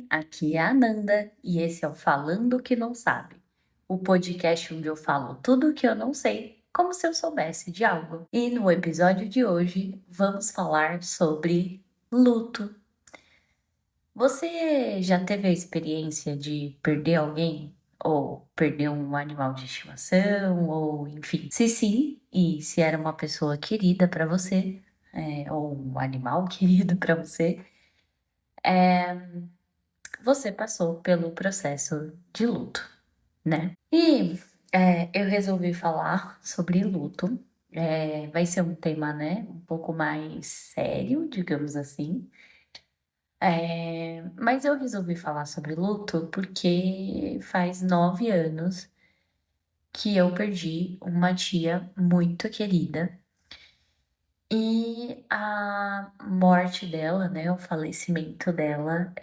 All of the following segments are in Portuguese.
aqui é a Ananda e esse é o Falando que Não Sabe, o podcast onde eu falo tudo o que eu não sei, como se eu soubesse de algo. E no episódio de hoje vamos falar sobre luto. Você já teve a experiência de perder alguém? Ou perder um animal de estimação? Ou enfim, se sim, e se era uma pessoa querida para você, ou um animal querido para você, você passou pelo processo de luto, né? E eu resolvi falar sobre luto. Vai ser um tema, né, um pouco mais sério, digamos assim. Mas eu resolvi falar sobre luto porque faz 9 anos que eu perdi uma tia muito querida. E a morte dela, né, o falecimento dela,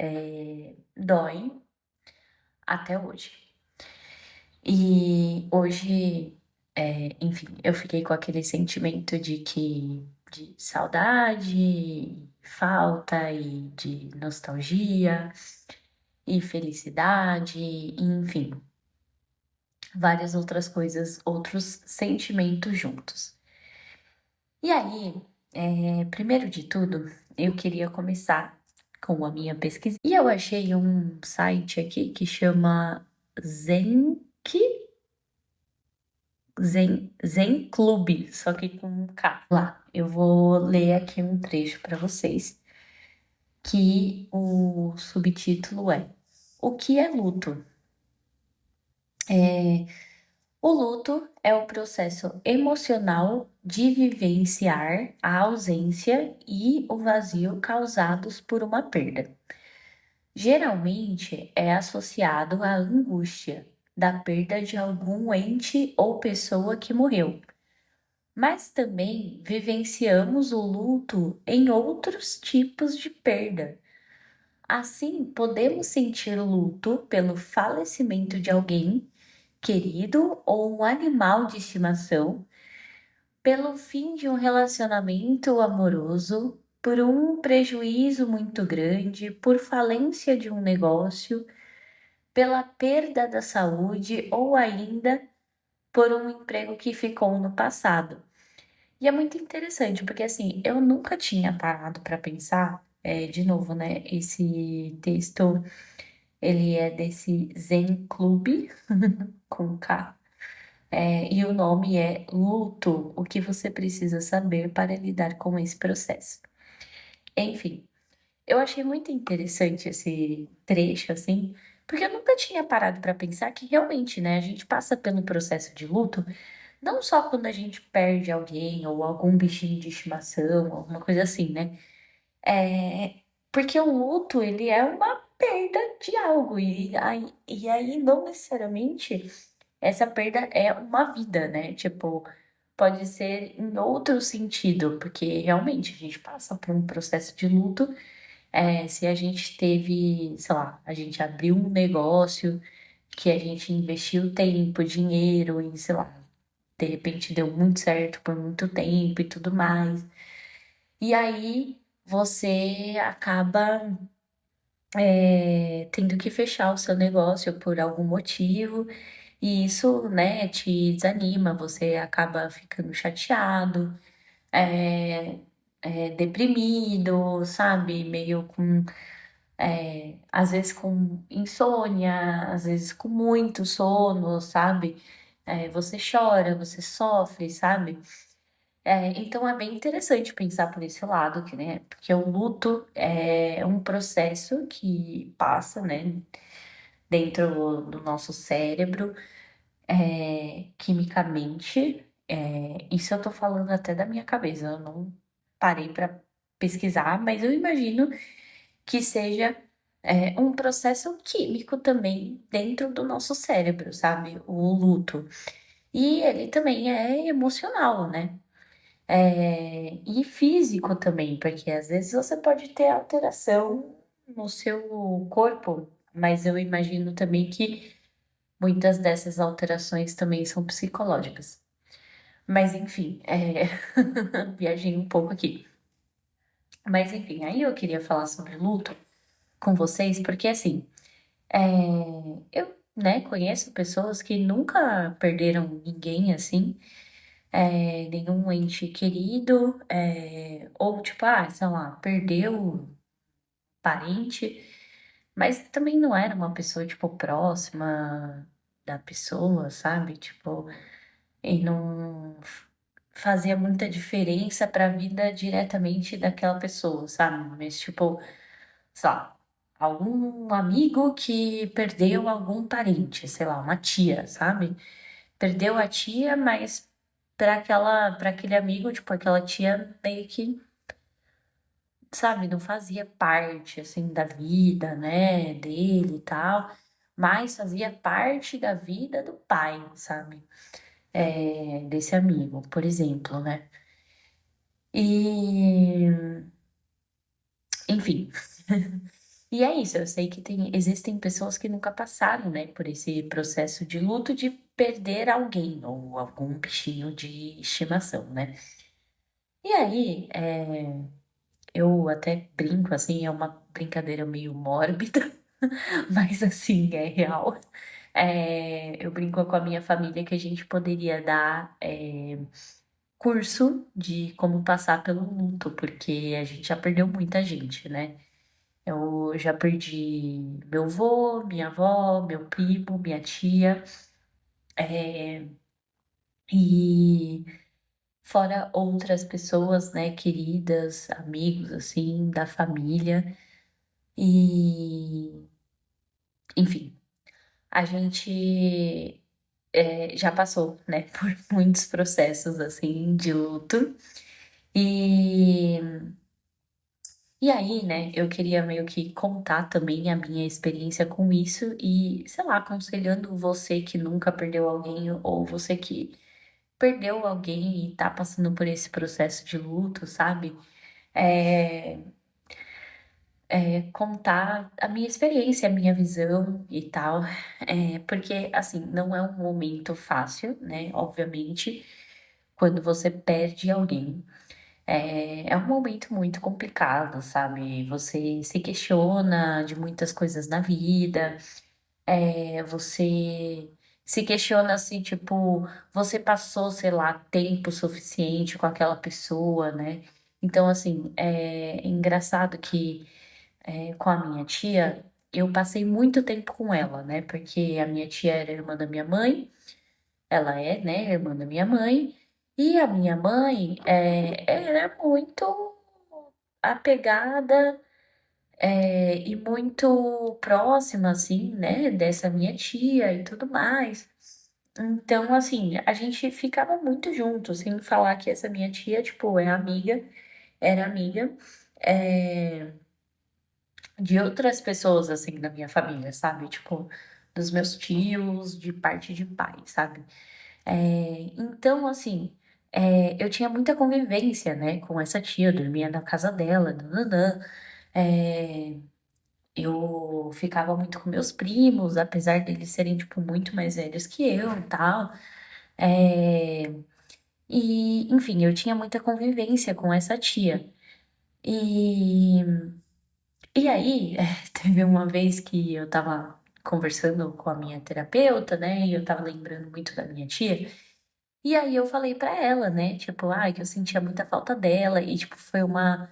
dói até hoje. E hoje, enfim, eu fiquei com aquele sentimento de saudade, falta e de nostalgia e felicidade, e, enfim, várias outras coisas, outros sentimentos juntos. E aí, primeiro de tudo, eu queria começar com a minha pesquisa. E eu achei um site aqui que chama Zenki Zen Clube, só que com um K lá. Eu vou ler aqui um trecho para vocês, que o subtítulo é: O que é luto? O luto é o processo emocional de vivenciar a ausência e o vazio causados por uma perda. Geralmente é associado à angústia da perda de algum ente ou pessoa que morreu. Mas também vivenciamos o luto em outros tipos de perda. Assim, podemos sentir luto pelo falecimento de alguém querido ou um animal de estimação, pelo fim de um relacionamento amoroso, por um prejuízo muito grande, por falência de um negócio, pela perda da saúde ou ainda por um emprego que ficou no passado. E é muito interessante, porque assim, eu nunca tinha parado para pensar, de novo, né? Esse texto, ele é desse Zen Clube, com K, e o nome é Luto, o que você precisa saber para lidar com esse processo. Enfim, eu achei muito interessante esse trecho, assim, porque eu nunca tinha parado para pensar que realmente, né, a gente passa pelo processo de luto não só quando a gente perde alguém ou algum bichinho de estimação, alguma coisa assim, né? É, porque o luto, ele é uma perda de algo, e aí não necessariamente essa perda é uma vida, né? Tipo, pode ser em outro sentido, porque realmente a gente passa por um processo de luto. Se a gente teve, sei lá, a gente abriu um negócio que a gente investiu tempo, dinheiro em, sei lá, de repente deu muito certo por muito tempo e tudo mais. E aí você acaba tendo que fechar o seu negócio por algum motivo, e isso, né, te desanima, você acaba ficando chateado, é, deprimido, sabe? Meio com, às vezes com insônia, às vezes com muito sono, sabe? Você chora, você sofre, sabe? Então é bem interessante pensar por esse lado, que, né? Porque o luto é um processo que passa, né, dentro do nosso cérebro, quimicamente. Isso eu tô falando até da minha cabeça, eu não parei para pesquisar, mas eu imagino que seja um processo químico também dentro do nosso cérebro, sabe? O luto. E ele também é emocional, né? E físico também, porque às vezes você pode ter alteração no seu corpo, mas eu imagino também que muitas dessas alterações também são psicológicas. Mas enfim, viajei um pouco aqui. Mas enfim, aí eu queria falar sobre luto, com vocês, porque assim, eu, né, conheço pessoas que nunca perderam ninguém assim, nenhum ente querido, ou tipo, sei lá, perdeu parente, mas também não era uma pessoa, tipo, próxima da pessoa, sabe? Tipo, e não fazia muita diferença pra vida diretamente daquela pessoa, sabe? Mas, tipo, sei lá, algum amigo que perdeu algum parente, sei lá, uma tia, sabe? Perdeu a tia, mas para aquele amigo, tipo, aquela tia meio que, sabe, não fazia parte, assim, da vida, né, dele e tal, mas fazia parte da vida do pai, sabe? Desse amigo, por exemplo, né? E, enfim. E é isso, eu sei que existem pessoas que nunca passaram, né, por esse processo de luto de perder alguém ou algum bichinho de estimação, né? E aí, eu até brinco, assim, é uma brincadeira meio mórbida, mas assim, é real. Eu brinco com a minha família que a gente poderia dar curso de como passar pelo luto, porque a gente já perdeu muita gente, né? Eu já perdi meu avô, minha avó, meu primo, minha tia, e fora outras pessoas, né, queridas, amigos, assim, da família. E, enfim, a gente já passou, né, por muitos processos, assim, de luto. E, e aí, né, eu queria meio que contar também a minha experiência com isso e, sei lá, aconselhando você que nunca perdeu alguém ou você que perdeu alguém e tá passando por esse processo de luto, sabe? É, contar a minha experiência, a minha visão e tal. Porque, assim, não é um momento fácil, né? Obviamente, quando você perde alguém. É um momento muito complicado, sabe? Você se questiona de muitas coisas na vida, você se questiona se, tipo, você passou, sei lá, tempo suficiente com aquela pessoa, né? Então, assim, é engraçado que com a minha tia, eu passei muito tempo com ela, né? Porque a minha tia era irmã da minha mãe, ela é, né, irmã da minha mãe, e a minha mãe era muito apegada e muito próxima, assim, né, dessa minha tia e tudo mais. Então, assim, a gente ficava muito junto, sem falar que essa minha tia, tipo, era amiga de outras pessoas, assim, da minha família, sabe? Tipo, dos meus tios, de parte de pai, sabe? Então, assim, eu tinha muita convivência, né, com essa tia, eu dormia na casa dela, nananã. É, eu ficava muito com meus primos, apesar deles serem, tipo, muito mais velhos que eu e tal. É, e, enfim, eu tinha muita convivência com essa tia. E, e aí, teve uma vez que eu tava conversando com a minha terapeuta, né, e eu tava lembrando muito da minha tia. E aí eu falei pra ela, né, tipo, que eu sentia muita falta dela. E, tipo, foi uma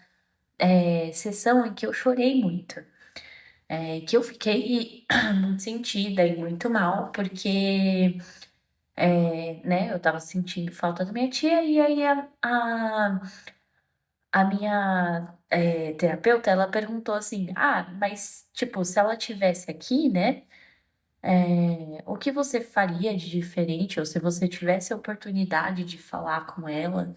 sessão em que eu chorei muito. Que eu fiquei muito sentida e muito mal, porque, né, eu tava sentindo falta da minha tia, e aí a minha terapeuta, ela perguntou assim, mas, tipo, se ela tivesse aqui, né, o que você faria de diferente, ou se você tivesse a oportunidade de falar com ela,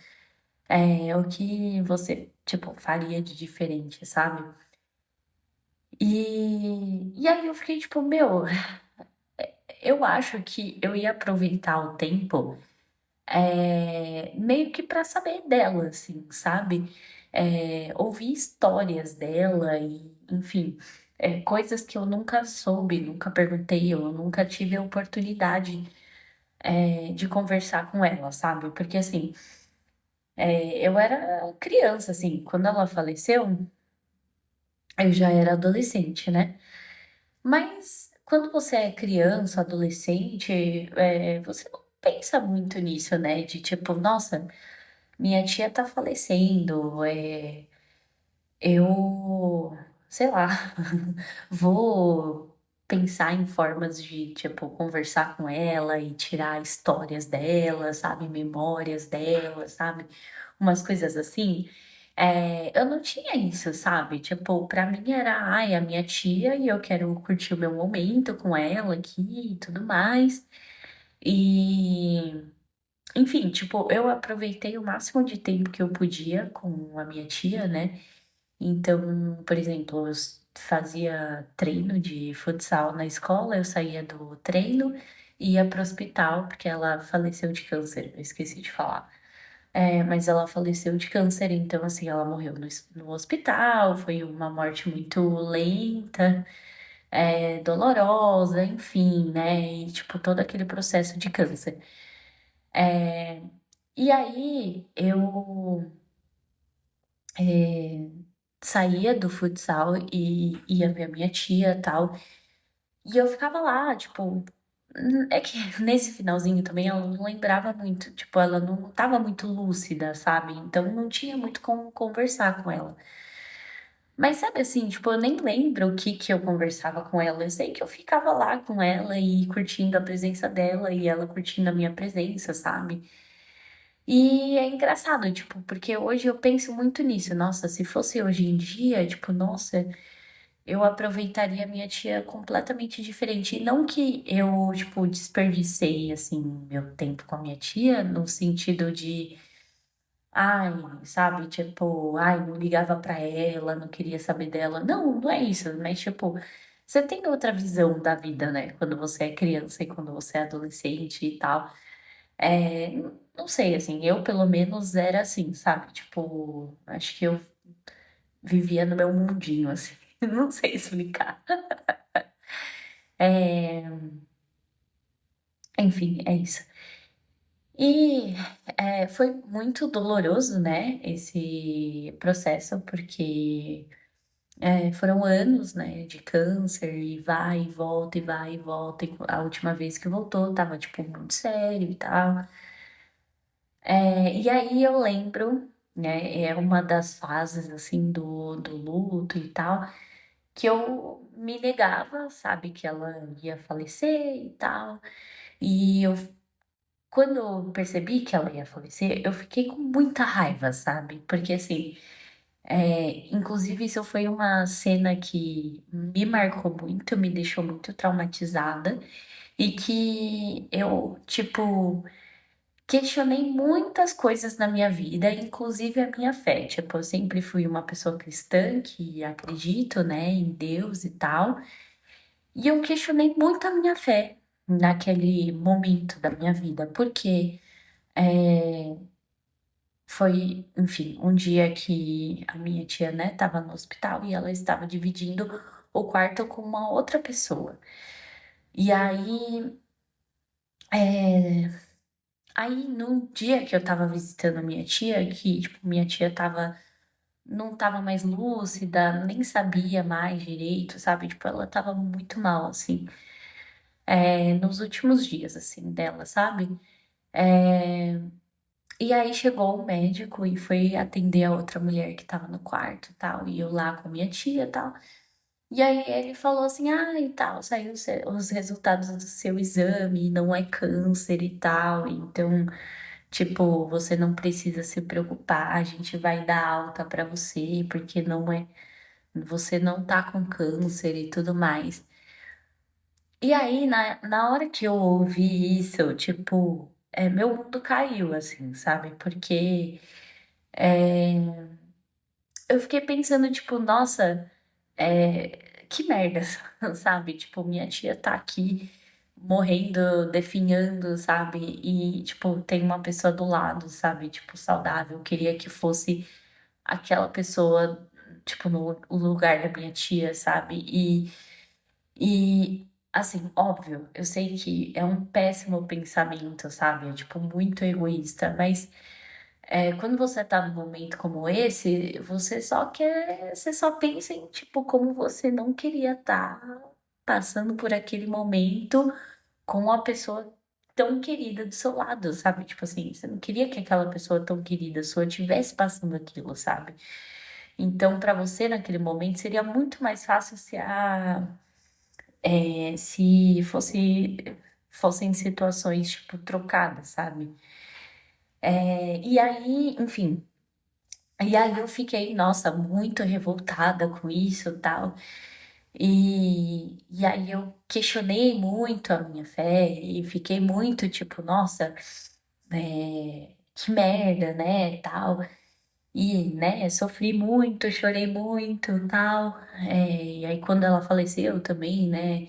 o que você, tipo, faria de diferente, sabe? E aí eu fiquei tipo, meu, eu acho que eu ia aproveitar o tempo meio que pra saber dela, assim, sabe? Ouvir histórias dela e, enfim, coisas que eu nunca soube, nunca perguntei, eu nunca tive a oportunidade, de conversar com ela, sabe? Porque, assim, eu era criança, assim, quando ela faleceu. Eu já era adolescente, né? Mas quando você é criança, adolescente, você não pensa muito nisso, né? De tipo, nossa, minha tia tá falecendo, eu, sei lá, vou pensar em formas de, tipo, conversar com ela e tirar histórias dela, sabe? Memórias dela, sabe? Umas coisas assim. Eu não tinha isso, sabe? Tipo, pra mim era, ai, a minha tia e eu quero curtir o meu momento com ela aqui e tudo mais. E, enfim, tipo, eu aproveitei o máximo de tempo que eu podia com a minha tia, né? Então, por exemplo, fazia treino de futsal na escola, eu saía do treino e ia pro hospital, porque ela faleceu de câncer, eu esqueci de falar. Mas ela faleceu de câncer, então, assim, ela morreu no hospital, foi uma morte muito lenta, dolorosa, enfim, né? E, tipo, todo aquele processo de câncer. E aí, eu é, saía do futsal e ia ver a minha tia e tal. E eu ficava lá, tipo. É que nesse finalzinho também ela não lembrava muito, tipo, ela não tava muito lúcida, sabe? Então não tinha muito como conversar com ela. Mas sabe assim, tipo, eu nem lembro o que que eu conversava com ela. Eu sei que eu ficava lá com ela e curtindo a presença dela e ela curtindo a minha presença, sabe? E é engraçado, tipo, porque hoje eu penso muito nisso. Nossa, se fosse hoje em dia, tipo, nossa, eu aproveitaria minha tia completamente diferente. E não que eu, tipo, desperdicei, assim, meu tempo com a minha tia, no sentido de, ai, sabe, tipo, ai, não ligava pra ela, não queria saber dela. Não, não é isso, mas, tipo, você tem outra visão da vida, né? Quando você é criança e quando você é adolescente e tal. É, não sei, assim, eu pelo menos era assim, sabe? Tipo, acho que eu vivia no meu mundinho, assim. Não sei explicar. É, enfim, é isso. E foi muito doloroso, né, esse processo, porque foram anos, né, de câncer, e vai e volta, e vai e volta. E a última vez que voltou tava, tipo, muito sério e tal. E aí eu lembro, né, é uma das fases, assim, do luto e tal, que eu me negava, sabe, que ela ia falecer e tal. E eu, quando eu percebi que ela ia falecer, eu fiquei com muita raiva, sabe? Porque, assim, inclusive isso foi uma cena que me marcou muito, me deixou muito traumatizada. E que eu, tipo, questionei muitas coisas na minha vida, inclusive a minha fé. Tipo, eu sempre fui uma pessoa cristã que acredito, né, em Deus e tal. E eu questionei muito a minha fé naquele momento da minha vida, porque foi, enfim, um dia que a minha tia, né, tava no hospital e ela estava dividindo o quarto com uma outra pessoa. E aí, é, aí num dia que eu tava visitando a minha tia, que, tipo, minha tia não tava mais lúcida, nem sabia mais direito, sabe? Tipo, ela tava muito mal, assim, nos últimos dias, assim, dela, sabe? E aí chegou o médico e foi atender a outra mulher que tava no quarto e tal, e eu lá com a minha tia e tal. E aí ele falou assim, ah, e tal, saiu os resultados do seu exame, não é câncer e tal, então, tipo, você não precisa se preocupar, a gente vai dar alta pra você, porque não é, você não tá com câncer e tudo mais. E aí, na hora que eu ouvi isso, tipo, meu mundo caiu, assim, sabe? Porque eu fiquei pensando, tipo, nossa, que merda, sabe? Tipo, minha tia tá aqui morrendo, definhando, sabe? E, tipo, tem uma pessoa do lado, sabe? Tipo, saudável. Eu queria que fosse aquela pessoa, tipo, no lugar da minha tia, sabe? E assim, óbvio, eu sei que é um péssimo pensamento, sabe? É, tipo, muito egoísta, mas. Quando você tá num momento como esse, você só pensa em, tipo, como você não queria estar passando por aquele momento com a pessoa tão querida do seu lado, sabe? Tipo assim, você não queria que aquela pessoa tão querida sua tivesse passando aquilo, sabe? Então, pra você naquele momento seria muito mais fácil se fossem situações tipo trocadas, sabe? E aí, enfim. E aí eu fiquei, nossa, muito revoltada com isso e tal. E aí eu questionei muito a minha fé e fiquei muito tipo, nossa, que merda, né, tal. E, né, sofri muito, chorei muito, tal. E aí quando ela faleceu também, né,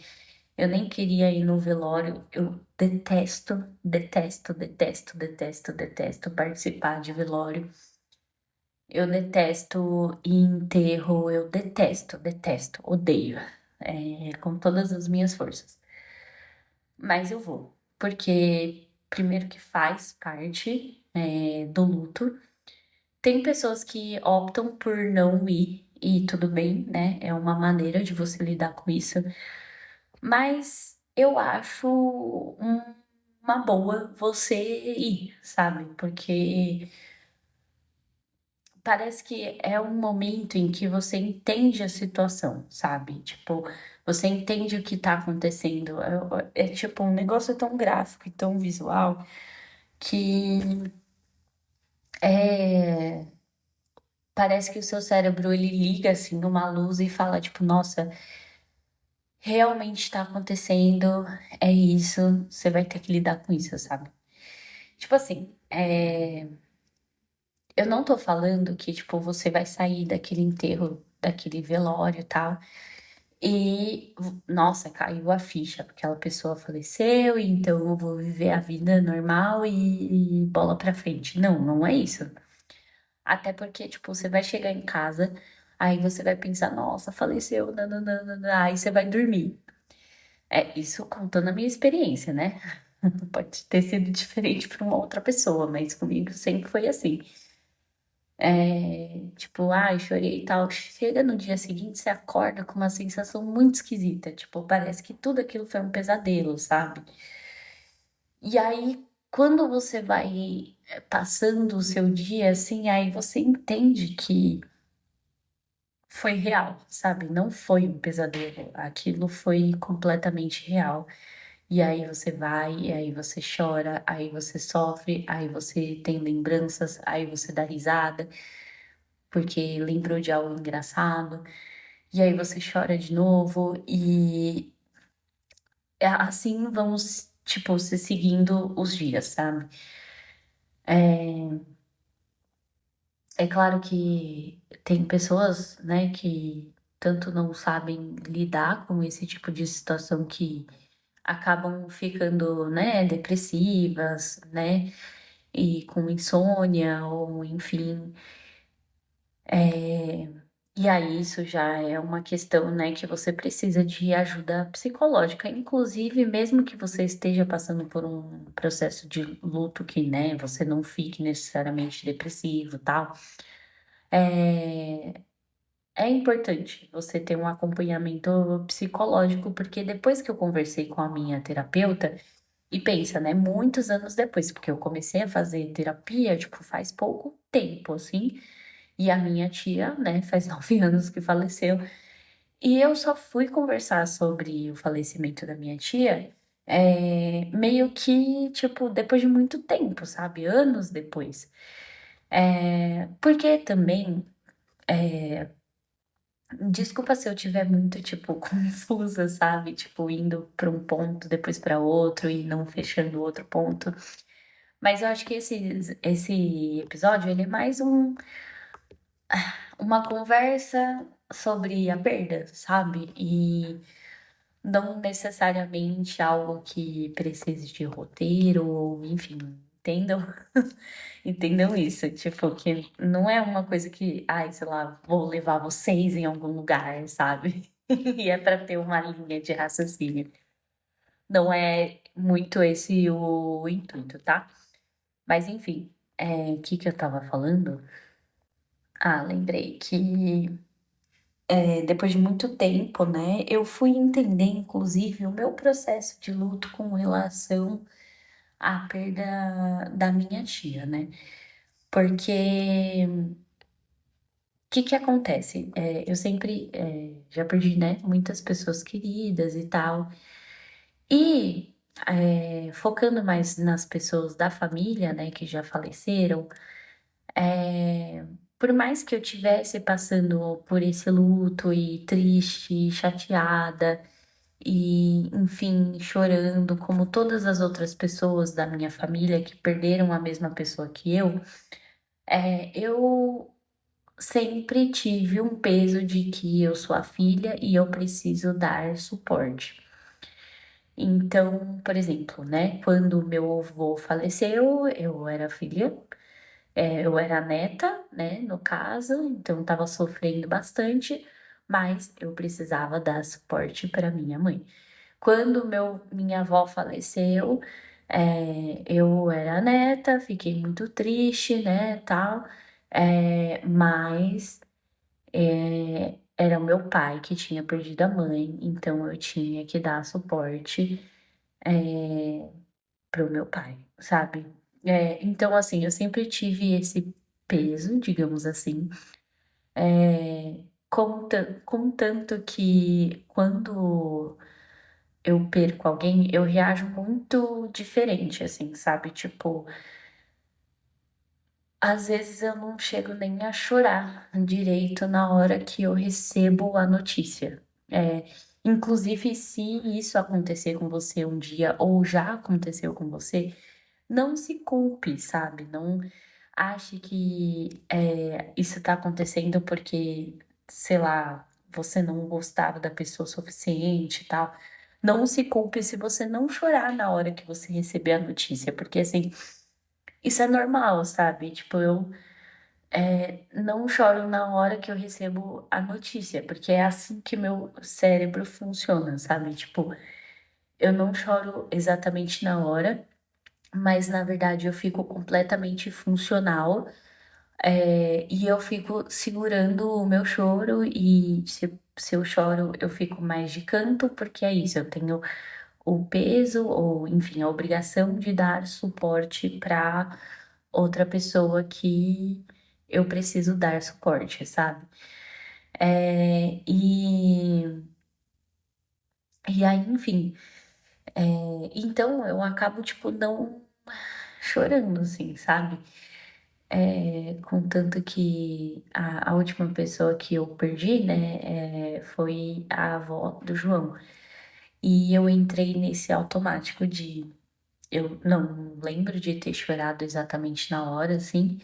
eu nem queria ir no velório. Eu detesto, detesto, detesto, detesto, detesto participar de velório. Eu detesto ir em enterro, eu detesto, detesto, odeio, com todas as minhas forças. Mas eu vou, porque primeiro que faz parte, do luto. Tem pessoas que optam por não ir, e tudo bem, né? É uma maneira de você lidar com isso. Mas eu acho uma boa você ir, sabe? Porque parece que é um momento em que você entende a situação, sabe? Tipo, você entende o que tá acontecendo. É tipo um negócio tão gráfico e tão visual que é, parece que o seu cérebro ele liga assim numa luz e fala tipo, nossa, realmente tá acontecendo, é isso, você vai ter que lidar com isso, sabe? Tipo assim, eu não tô falando que tipo você vai sair daquele enterro, daquele velório e tal. E, nossa, caiu a ficha, porque aquela pessoa faleceu, e então eu vou viver a vida normal e bola pra frente. Não, não é isso. Até porque, tipo, você vai chegar em casa, aí você vai pensar, nossa, faleceu, nananana, aí você vai dormir. É isso contando a minha experiência, né? Pode ter sido diferente para uma outra pessoa, mas comigo sempre foi assim. Tipo, ai, chorei e tal. Chega no dia seguinte, você acorda com uma sensação muito esquisita. Tipo, parece que tudo aquilo foi um pesadelo, sabe? E aí, quando você vai passando o seu dia assim, aí você entende que foi real, sabe? Não foi um pesadelo. Aquilo foi completamente real. E aí você vai, e aí você chora, aí você sofre, aí você tem lembranças, aí você dá risada, porque lembrou de algo engraçado. E aí você chora de novo e assim vamos, tipo, se seguindo os dias, sabe? É claro que tem pessoas, né, que tanto não sabem lidar com esse tipo de situação que acabam ficando, né, depressivas, né, e com insônia ou enfim. E aí, isso já é uma questão, né, que você precisa de ajuda psicológica. Inclusive, mesmo que você esteja passando por um processo de luto que, né, você não fique necessariamente depressivo, e tal. É, é importante você ter um acompanhamento psicológico, porque depois que eu conversei com a minha terapeuta, e pensa, né, muitos anos depois, porque eu comecei a fazer terapia, tipo, faz pouco tempo, assim, e a minha tia, né, faz 9 anos que faleceu. E eu só fui conversar sobre o falecimento da minha tia, meio que, tipo, depois de muito tempo, sabe? Anos depois. Porque também, desculpa se eu tiver muito, tipo, confusa, sabe? Tipo, indo para um ponto, depois para outro e não fechando o outro ponto. Mas eu acho que esse episódio, ele é mais uma conversa sobre a perda, sabe? E não necessariamente algo que precise de roteiro, ou enfim, entendam? Entendam isso, tipo, que não é uma coisa que, ai, sei lá, vou levar vocês em algum lugar, sabe? E é para ter uma linha de raciocínio. Não é muito esse o intuito, tá? Mas enfim. O que que eu tava falando? Ah, lembrei que depois de muito tempo, né, eu fui entender, inclusive, o meu processo de luto com relação à perda da minha tia, né? Porque o que que acontece? Eu sempre já perdi, né, muitas pessoas queridas e tal. E focando mais nas pessoas da família, né, que já faleceram, é, por mais que eu tivesse passando por esse luto e triste, chateada e, enfim, chorando, como todas as outras pessoas da minha família que perderam a mesma pessoa que eu sempre tive um peso de que eu sou a filha e eu preciso dar suporte. Então, por exemplo, né, quando meu avô faleceu, eu era filha, eu era neta, né, no caso, então estava sofrendo bastante, mas eu precisava dar suporte para minha mãe. Quando minha avó faleceu, eu era neta, fiquei muito triste, né, tal, mas era o meu pai que tinha perdido a mãe, então eu tinha que dar suporte pro meu pai, sabe? Então, assim, eu sempre tive esse peso, digamos assim, contanto que quando eu perco alguém, eu reajo muito diferente, assim, sabe? Tipo, às vezes eu não chego nem a chorar direito na hora que eu recebo a notícia. É, inclusive, se isso acontecer com você um dia, ou já aconteceu com você, não se culpe, sabe? Não ache que isso tá acontecendo porque, sei lá, você não gostava da pessoa o suficiente e tal. Não se culpe se você não chorar na hora que você receber a notícia, porque assim, isso é normal, sabe? Tipo, eu não choro na hora que eu recebo a notícia, porque é assim que meu cérebro funciona, sabe? Tipo, eu não choro exatamente na hora, mas na verdade eu fico completamente funcional. E eu fico segurando o meu choro, e se eu choro, eu fico mais de canto, porque é isso, eu tenho o peso, ou enfim, a obrigação de dar suporte para outra pessoa que eu preciso dar suporte, sabe? E aí, enfim, então eu acabo, tipo, não chorando, assim, sabe? Contanto que a última pessoa que eu perdi, né, foi a avó do João. E eu entrei nesse automático de. Eu não lembro de ter chorado exatamente na hora, assim.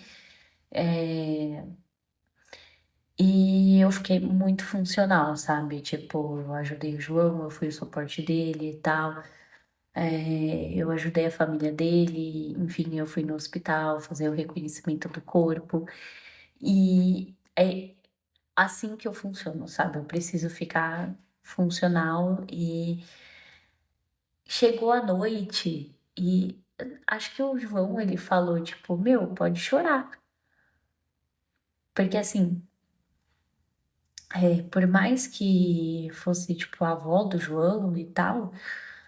E eu fiquei muito funcional, sabe? Tipo, eu ajudei o João, eu fui o suporte dele e tal. Eu ajudei a família dele, enfim, eu fui no hospital fazer o reconhecimento do corpo. E é assim que eu funciono, sabe? Eu preciso ficar funcional. E chegou a noite e acho que o João ele falou tipo, meu, pode chorar, porque assim, por mais que fosse tipo a avó do João e tal,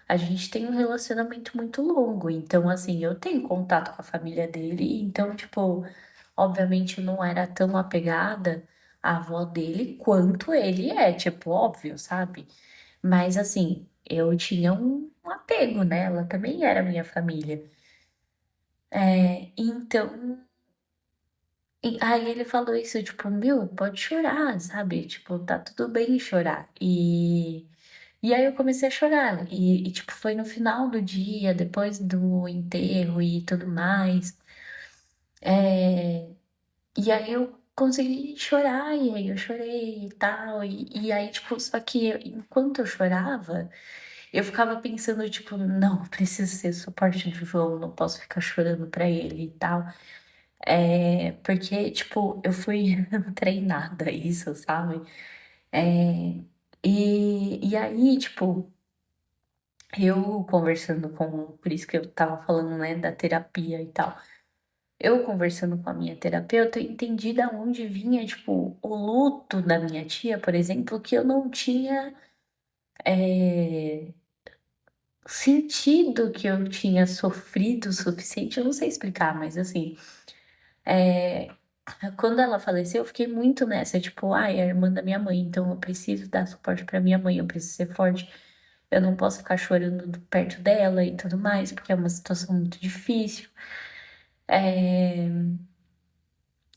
a gente tem um relacionamento muito longo, então assim, eu tenho contato com a família dele, então tipo, obviamente eu não era tão apegada à avó dele quanto ele é, tipo, óbvio, sabe? Mas assim, eu tinha um apego, né? Ela também era minha família. Então, aí ele falou isso, tipo, meu, pode chorar, sabe? Tipo, tá tudo bem chorar. E aí eu comecei a chorar. Tipo, foi no final do dia, depois do enterro e tudo mais. E aí eu consegui chorar, e aí eu chorei e tal. E aí, tipo, só que enquanto eu chorava, eu ficava pensando, tipo, não, preciso ser suporte do João, não posso ficar chorando pra ele e tal. Porque, tipo, eu fui treinada a isso, sabe? É, e aí, tipo, eu conversando com, por isso que eu tava falando, né, da terapia e tal. eu conversando com a minha terapeuta, eu entendi da onde vinha, tipo, o luto da minha tia, por exemplo, que eu não tinha sentido que eu tinha sofrido o suficiente. Eu não sei explicar, mas assim, é, quando ela faleceu, eu fiquei muito nessa, tipo, ai, é a irmã da minha mãe, então eu preciso dar suporte pra minha mãe, eu preciso ser forte, eu não posso ficar chorando perto dela e tudo mais, porque é uma situação muito difícil. É,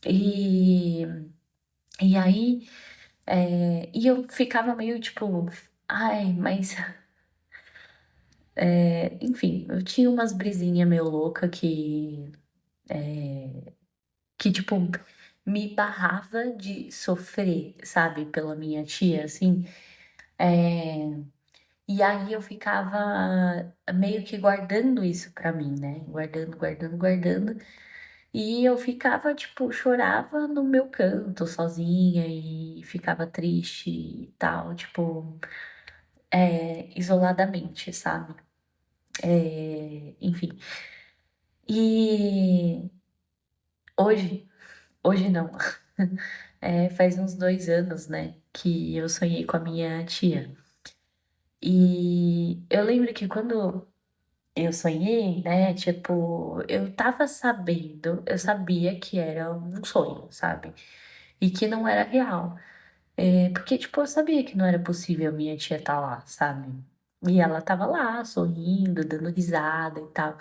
e, e aí, e eu ficava meio tipo, ai, mas, enfim, eu tinha umas brisinhas meio louca que, tipo, me barrava de sofrer, sabe, pela minha tia, assim. É, e aí eu ficava meio que guardando isso pra mim, né? Guardando, guardando, guardando. E eu ficava, tipo, chorava no meu canto sozinha e ficava triste e tal, tipo, isoladamente, sabe? Enfim. E hoje não. Faz uns 2 anos, né, que eu sonhei com a minha tia. E eu lembro que quando eu sonhei, né? Tipo, eu tava sabendo, eu sabia que era um sonho, sabe? E que não era real. Porque, tipo, eu sabia que não era possível minha tia estar lá, sabe? E ela tava lá, sorrindo, dando risada e tal.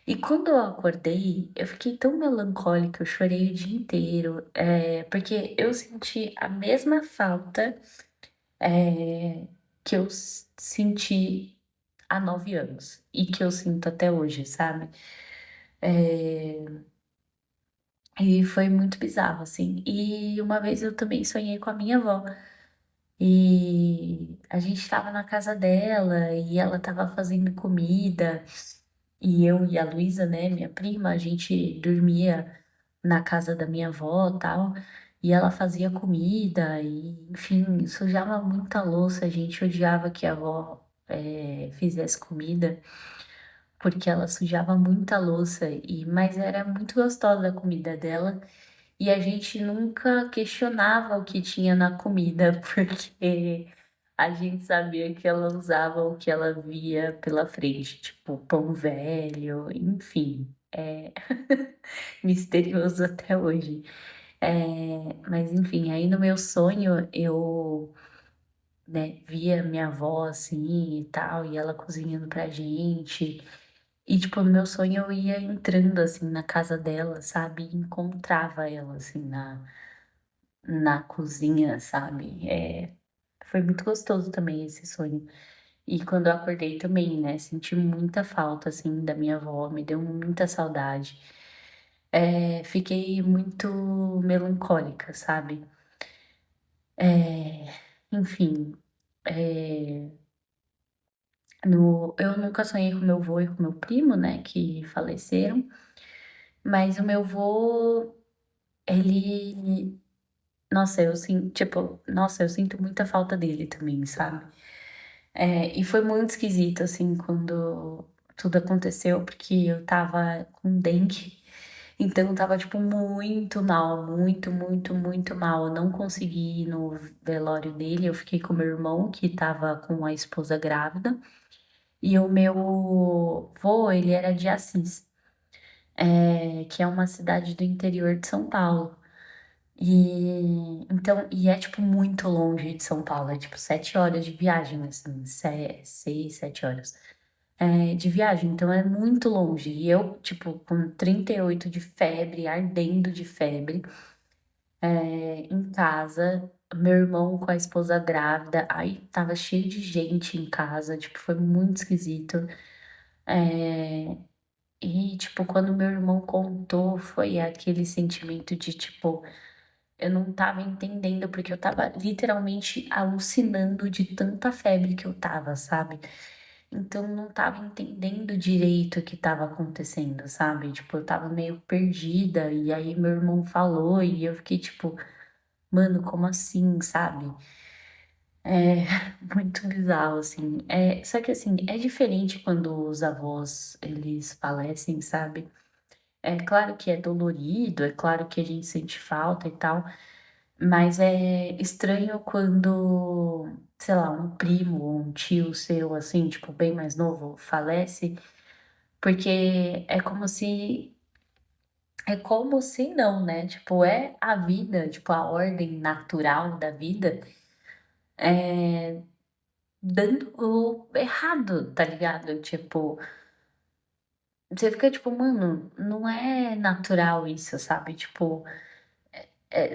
E quando eu acordei, eu fiquei tão melancólica, eu chorei o dia inteiro, porque eu senti a mesma falta, é, que eu senti há 9 anos e que eu sinto até hoje, sabe? E foi muito bizarro, assim. E uma vez eu também sonhei com a minha avó. E a gente tava na casa dela e ela tava fazendo comida. E eu e a Luísa, né, minha prima, a gente dormia na casa da minha avó e tal. E ela fazia comida e, enfim, sujava muita louça. A gente odiava que a avó, fizesse comida porque ela sujava muita louça, mas era muito gostosa a comida dela. E a gente nunca questionava o que tinha na comida, porque a gente sabia que ela usava o que ela via pela frente, tipo pão velho, enfim. É misterioso até hoje. Mas enfim, aí no meu sonho eu, né, via minha avó assim e tal, e ela cozinhando pra gente. E, tipo, no meu sonho eu ia entrando, assim, na casa dela, sabe? E encontrava ela, assim, na cozinha, sabe? Foi muito gostoso também esse sonho. E quando eu acordei também, né? Senti muita falta, assim, da minha avó, me deu muita saudade. Fiquei muito melancólica, sabe? É, enfim, é, eu nunca sonhei com meu avô e com meu primo, né? Que faleceram. Mas o meu avô, ele. Nossa, eu sinto muita falta dele também, sabe? E foi muito esquisito, assim, quando tudo aconteceu, porque eu tava com dengue. Então eu tava, tipo, muito mal, muito, muito, muito mal. Eu não consegui ir no velório dele. Eu fiquei com meu irmão, que tava com a esposa grávida. E o meu vô, ele era de Assis, que é uma cidade do interior de São Paulo. E é tipo muito longe de São Paulo, é tipo 7 horas de viagem, assim, 6, 7 horas de viagem, então é muito longe. E eu, tipo, com 38 de febre, ardendo de febre, em casa, meu irmão com a esposa grávida, aí tava cheio de gente em casa, tipo, foi muito esquisito. E, tipo, quando meu irmão contou, foi aquele sentimento de, tipo, eu não tava entendendo, porque eu tava literalmente alucinando de tanta febre que eu tava, sabe? Então eu não tava entendendo direito o que tava acontecendo, sabe? Tipo, eu tava meio perdida, e aí meu irmão falou, e eu fiquei tipo, mano, como assim, sabe? É muito bizarro, assim. Só que assim, é diferente quando os avós, eles falecem, sabe? É claro que é dolorido, é claro que a gente sente falta e tal, mas é estranho quando, sei lá, um primo ou um tio seu, assim, tipo, bem mais novo, falece, porque é como se não, né? Tipo, é a vida, tipo, a ordem natural da vida dando errado, tá ligado? Tipo, você fica tipo, mano, não é natural isso, sabe? Tipo,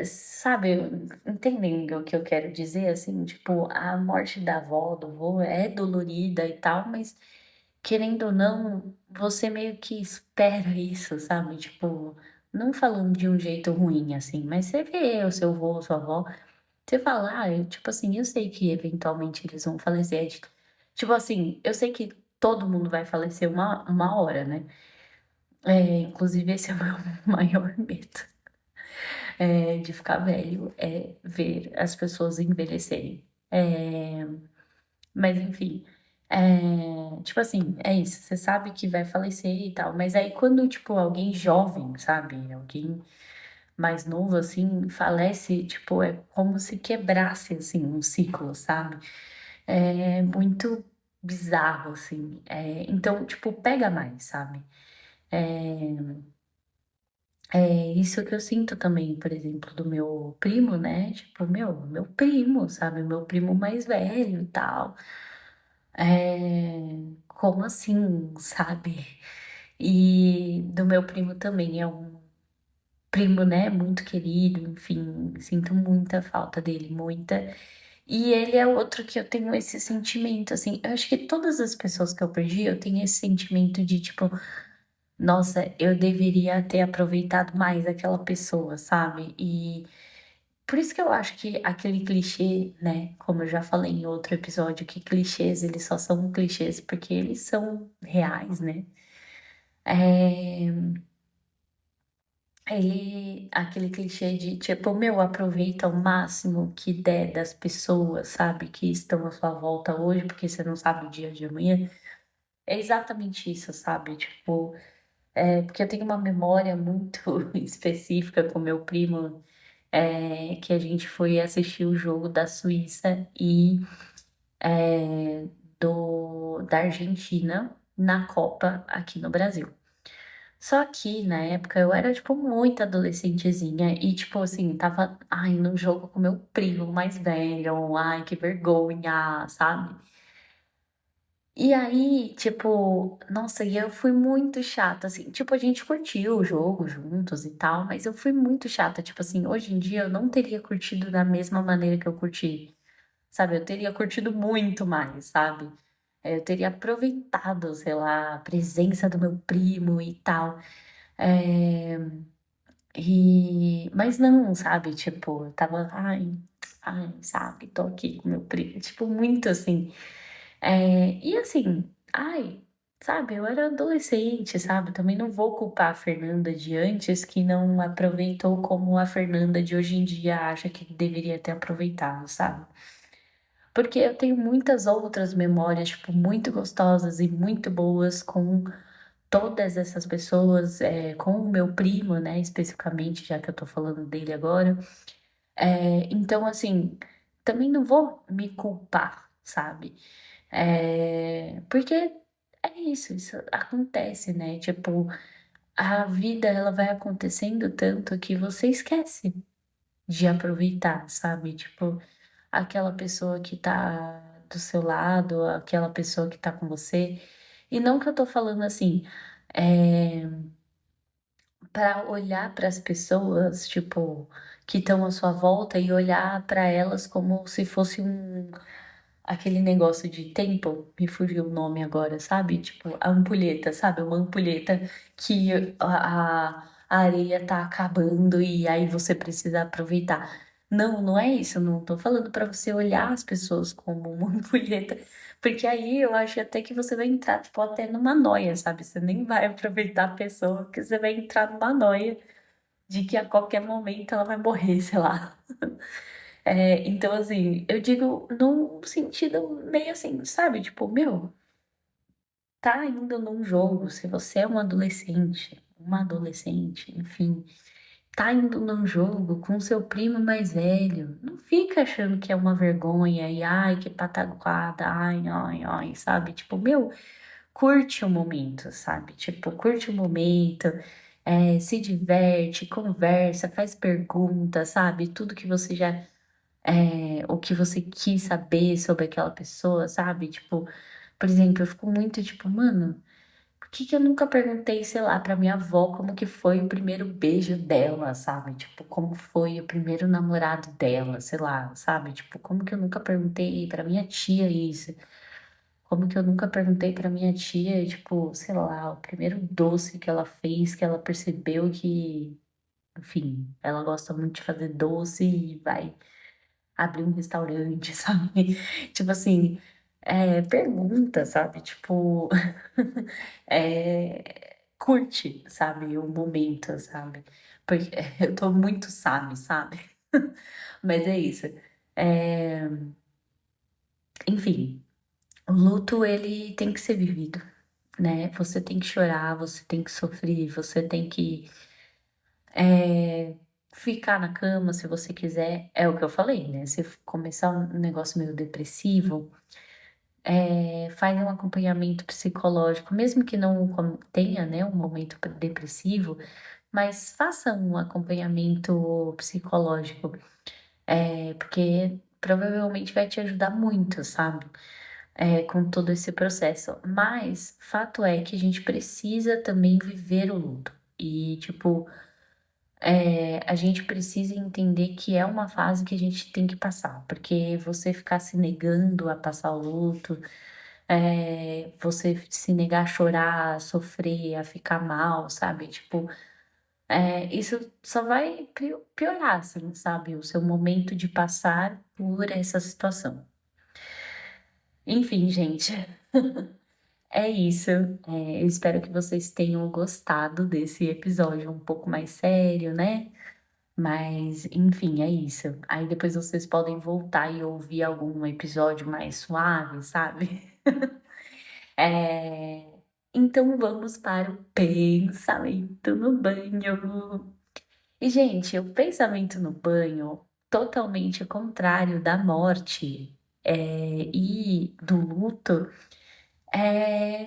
sabe, entendem o que eu quero dizer? Assim, tipo, a morte da avó, do vô é dolorida e tal, mas querendo ou não, você meio que espera isso, sabe? Tipo, não falando de um jeito ruim, assim, mas você vê o seu vô, sua avó, você fala, tipo assim, eu sei que eventualmente eles vão falecer. Tipo assim, eu sei que todo mundo vai falecer uma hora, né? Inclusive, esse é o meu maior medo, de ficar velho, é ver as pessoas envelhecerem. É, mas enfim, tipo assim, é isso. Você sabe que vai falecer e tal. Mas aí quando, tipo, alguém jovem, sabe? Alguém mais novo, assim, falece, tipo, é como se quebrasse, assim, um ciclo, sabe? É muito bizarro, assim. Então, tipo, pega mais, sabe? É isso que eu sinto também, por exemplo, do meu primo, né? Tipo, meu primo, sabe? Meu primo mais velho e tal. Como assim, sabe? E do meu primo também, é um primo, né? Muito querido, enfim, sinto muita falta dele, muita. E ele é outro que eu tenho esse sentimento, assim. Eu acho que todas as pessoas que eu perdi, eu tenho esse sentimento de, tipo, nossa, eu deveria ter aproveitado mais aquela pessoa, sabe? E por isso que eu acho que aquele clichê, né? Como eu já falei em outro episódio, que clichês, eles só são clichês porque eles são reais, né? É, aquele clichê de, tipo, meu, aproveita o máximo que der das pessoas, sabe? Que estão à sua volta hoje, porque você não sabe o dia de amanhã. É exatamente isso, sabe? Tipo, porque eu tenho uma memória muito específica com meu primo, que a gente foi assistir o jogo da Suíça e da Argentina na Copa aqui no Brasil. Só que na época eu era, tipo, muito adolescentezinha e, tipo, assim, tava, ai, no jogo com meu primo mais velho, ai, que vergonha, sabe? E aí, tipo, nossa, e eu fui muito chata, assim, tipo, a gente curtiu o jogo juntos e tal, mas eu fui muito chata, tipo assim, hoje em dia eu não teria curtido da mesma maneira que eu curti, sabe? Eu teria curtido muito mais, sabe? Eu teria aproveitado, sei lá, a presença do meu primo e tal. É, mas não, sabe? Tipo, eu tava, sabe, tô aqui com meu primo, tipo, muito assim. E assim, sabe, eu era adolescente, sabe? Também não vou culpar a Fernanda de antes que não aproveitou como a Fernanda de hoje em dia acha que deveria ter aproveitado, sabe? Porque eu tenho muitas outras memórias, tipo, muito gostosas e muito boas com todas essas pessoas, com o meu primo, né, especificamente, já que eu tô falando dele agora. Então, assim, também não vou me culpar, sabe? Porque isso acontece, né? Tipo, a vida ela vai acontecendo tanto que você esquece de aproveitar, sabe? Tipo, aquela pessoa que tá do seu lado, aquela pessoa que tá com você. E não que eu tô falando assim, é, para olhar para as pessoas, tipo, que estão à sua volta e olhar para elas como se fosse aquele negócio de tempo, me fugiu o nome agora, sabe? Tipo, a ampulheta, sabe? Uma ampulheta que a areia tá acabando e aí você precisa aproveitar. Não, não é isso. Eu não tô falando para você olhar as pessoas como uma ampulheta, porque aí eu acho até que você vai entrar, tipo, até numa noia, sabe? Você nem vai aproveitar a pessoa, porque você vai entrar numa noia de que a qualquer momento ela vai morrer, sei lá. Então, assim, eu digo num sentido meio assim, sabe? Tipo, meu, tá indo num jogo, se você é um adolescente, uma adolescente, enfim, tá indo num jogo com seu primo mais velho, não fica achando que é uma vergonha e ai, que pataquada, ai, ai, ai, sabe? Tipo, meu, curte o momento, sabe? Tipo, curte o momento, se diverte, conversa, faz perguntas, sabe? Tudo que você já, o que você quis saber sobre aquela pessoa, sabe? Tipo, por exemplo, eu fico muito tipo, mano. Por que que eu nunca perguntei, sei lá, pra minha avó como que foi o primeiro beijo dela, sabe? Tipo, como foi o primeiro namorado dela, sei lá, sabe? Tipo, como que eu nunca perguntei pra minha tia isso? Como que eu nunca perguntei pra minha tia, tipo, sei lá, o primeiro doce que ela fez, que ela percebeu que, enfim, ela gosta muito de fazer doce e vai abrir um restaurante, sabe? Tipo assim, pergunta, sabe? Tipo, curte, sabe? O momento, sabe? Porque eu tô muito sabe? Mas é isso. É, enfim, o luto, ele tem que ser vivido, né? Você tem que chorar, você tem que sofrer, você tem que ficar na cama se você quiser. É o que eu falei, né? Se começar um negócio meio depressivo, faz um acompanhamento psicológico, mesmo que não tenha, né, um momento depressivo, mas faça um acompanhamento psicológico, porque provavelmente vai te ajudar muito, sabe? Com todo esse processo. Mas fato é que a gente precisa também viver o luto. E, tipo, a gente precisa entender que é uma fase que a gente tem que passar, porque você ficar se negando a passar o luto, você se negar a chorar, a sofrer, a ficar mal, sabe? Tipo, isso só vai piorar, assim, sabe? O seu momento de passar por essa situação. Enfim, gente, é isso. Eu espero que vocês tenham gostado desse episódio um pouco mais sério, né? Mas, enfim, é isso. Aí depois vocês podem voltar e ouvir algum episódio mais suave, sabe? É, Então vamos para o pensamento no banho. E, gente, o pensamento no banho, totalmente contrário da morte, e do luto, é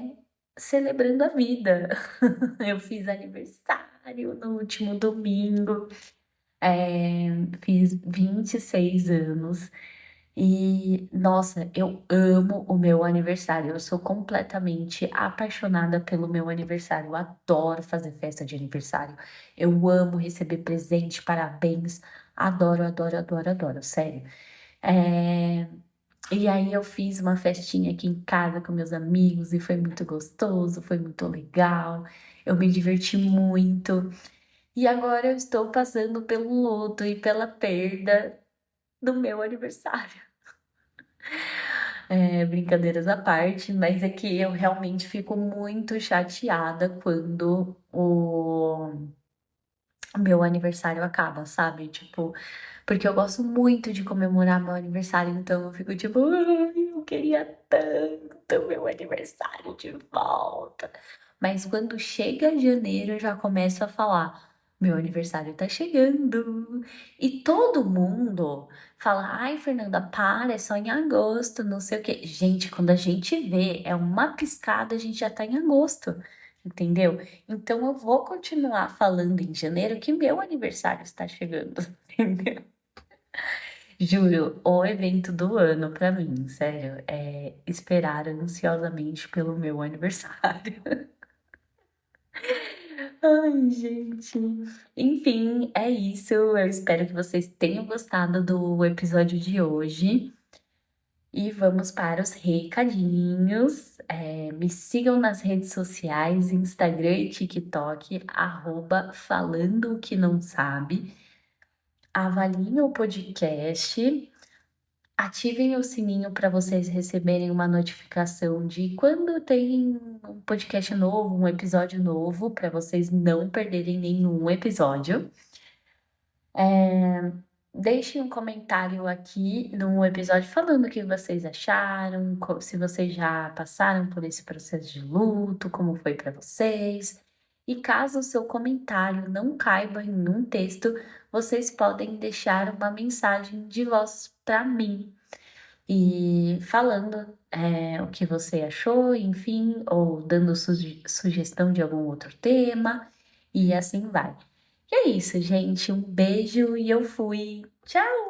celebrando a vida. Eu fiz aniversário no último domingo, fiz 26 anos. E, nossa, eu amo o meu aniversário. Eu sou completamente apaixonada pelo meu aniversário. Eu adoro fazer festa de aniversário. Eu amo receber presente, parabéns. Adoro, adoro, adoro, adoro, sério. É, E aí eu fiz uma festinha aqui em casa com meus amigos e foi muito gostoso, foi muito legal. Eu me diverti muito. E agora eu estou passando pelo luto e pela perda do meu aniversário. Brincadeiras à parte, mas é que eu realmente fico muito chateada quando o meu aniversário acaba, sabe? Tipo, porque eu gosto muito de comemorar meu aniversário, então eu fico tipo, ai, eu queria tanto meu aniversário de volta. Mas quando chega janeiro, eu já começo a falar, meu aniversário tá chegando. E todo mundo fala, ai, Fernanda, para, é só em agosto, não sei o quê. Gente, quando a gente vê, é uma piscada, a gente já tá em agosto, entendeu? Então eu vou continuar falando em janeiro que meu aniversário está chegando, entendeu? Juro, o evento do ano pra mim, sério, é esperar ansiosamente pelo meu aniversário. Ai, gente. Enfim, é isso. Eu espero que vocês tenham gostado do episódio de hoje. E vamos para os recadinhos. Me sigam nas redes sociais, Instagram e TikTok, @falando o que não sabe. Avaliem o podcast. Ativem o sininho para vocês receberem uma notificação de quando tem um podcast novo, um episódio novo, para vocês não perderem nenhum episódio. Deixem um comentário aqui no episódio falando o que vocês acharam, se vocês já passaram por esse processo de luto, como foi para vocês. E caso o seu comentário não caiba em um texto, vocês podem deixar uma mensagem de voz para mim e falando o que você achou, enfim, ou dando sugestão de algum outro tema, e assim vai. E é isso, gente. Um beijo e eu fui. Tchau!